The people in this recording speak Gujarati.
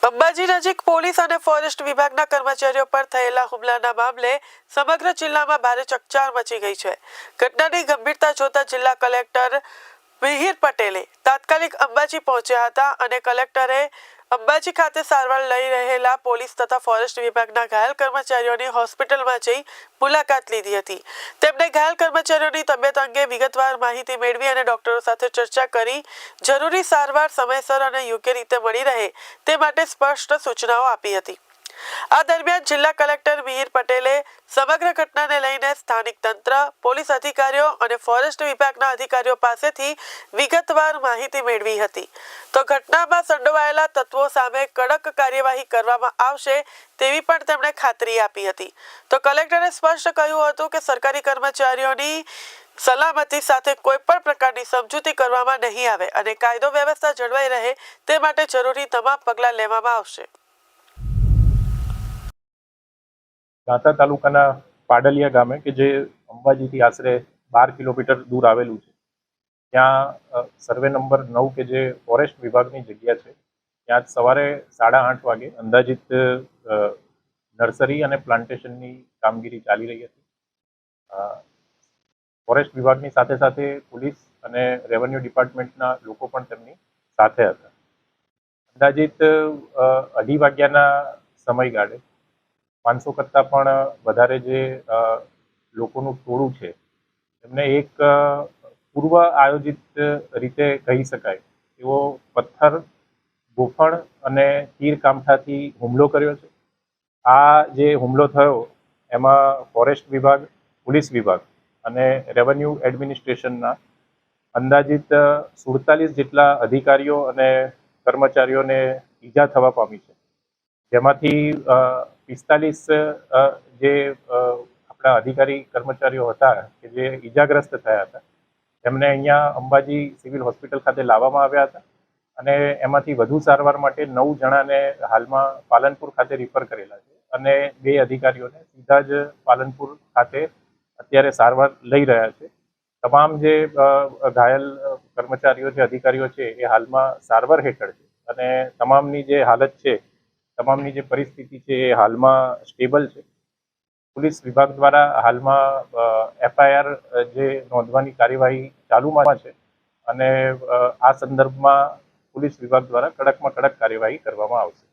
અંબાજી નજીક પોલીસ અને ફોરેસ્ટ વિભાગના કર્મચારીઓ પર થયેલા હુમલાના મામલે સમગ્ર જિલ્લામાં ભારે ચકચાર મચી ગઈ છે। ઘટનાની ગંભીરતા જોતા જિલ્લા કલેક્ટર મિહિર પટેલે તાત્કાલિક અંબાજી પહોંચ્યા હતા અને કલેક્ટરે અંબાજી ખાતે સારવાર લઈ રહેલા પોલીસ તથા ફોરેસ્ટ વિભાગના ઘાયલ કર્મચારીઓની હોસ્પિટલમાં જઈ મુલાકાત લીધી હતી। તેમણે ઘાયલ કર્મચારીઓની તબિયત અંગે વિગતવાર માહિતી મેળવી અને ડોક્ટરો સાથે ચર્ચા કરી જરૂરી સારવાર સમયસર અને યોગ્ય રીતે મળી રહે તે માટે સ્પષ્ટ સૂચનાઓ આપી હતી। આ દરમિયાન જિલ્લા કલેક્ટર મિહિર પટેલે સમગ્ર ઘટનાને લઈને સ્થાનિક તંત્ર, પોલીસ અધિકારીઓ અને ફોરેસ્ટ વિભાગના અધિકારીઓ પાસેથી વિગતવાર માહિતી મેળવી હતી। તો ઘટનામાં સંડોવાયેલા તત્વો સામે કડક કાર્યવાહી કરવામાં આવશે તેવી પણ તેમણે ખાતરી આપી હતી। તો કલેક્ટરે સ્પષ્ટ કહ્યું હતું કે સરકારી કર્મચારીઓની સલામતી સાથે કોઈ પણ પ્રકારની સમજૂતી કરવામાં નહીં આવે અને કાયદો વ્યવસ્થા જળવાઈ રહે તે માટે જરૂરી તમામ પગલાં લેવામાં આવશે। દાંતા તાલુકાના પાડલિયા ગામે કે જે અંબાજીથી આશરે 12 કિલોમીટર દૂર આવેલું છે, ત્યાં સર્વે નંબર 9 કે જે ફોરેસ્ટ વિભાગની જગ્યા છે, ત્યાં સવારે 8:30 વાગે અંદાજિત નર્સરી અને પ્લાન્ટેશનની કામગીરી ચાલી રહી હતી। ફોરેસ્ટ વિભાગની સાથે સાથે પોલીસ અને રેવન્યુ ડિપાર્ટમેન્ટના લોકો પણ તેમની સાથે હતા। અંદાજિત 2:30 વાગ્યાના સમયગાળે 500 કરતાં પણ વધારે જે લોકોનું ટોળું છે એમને એક પૂર્વ આયોજિત રીતે કહી શકાય એવો પથ્થર, ગોફણ અને તીર કામઠાથી હુમલો કર્યો છે। આ જે હુમલો થયો એમાં ફોરેસ્ટ વિભાગ, પોલીસ વિભાગ અને રેવન્યુ એડમિનિસ્ટ્રેશનના અંદાજિત 47 જેટલા અધિકારીઓ અને કર્મચારીઓને ઈજા થવા પામી છે, જેમાંથી 45 જે આપણા અધિકારી કર્મચારીઓ હતા કે જે ઈજાગ્રસ્ત થયા હતા એમને અહીંયા અંબાજી સિવિલ હોસ્પિટલ ખાતે લાવવામાં આવ્યા હતા અને એમાંથી વધુ સારવાર માટે 9 જણાને હાલમાં પાલનપુર ખાતે રિફર કરેલા છે અને 2 અધિકારીઓને સીધા જ પાલનપુર ખાતે અત્યારે સારવાર લઈ રહ્યા છે। તમામ જે ઘાયલ કર્મચારીઓ છે, અધિકારીઓ છે એ હાલમાં સારવાર હેઠળ છે અને તમામની જે હાલત છે, તમામની જે પરિસ્થિતિ છે એ હાલમાં સ્ટેબલ છે। પોલીસ વિભાગ દ્વારા હાલમાં FIR જે નોંધવાની કાર્યવાહી ચાલુમાં છે અને આ સંદર્ભમાં પોલીસ વિભાગ દ્વારા કડકમાં કડક કાર્યવાહી કરવામાં આવશે।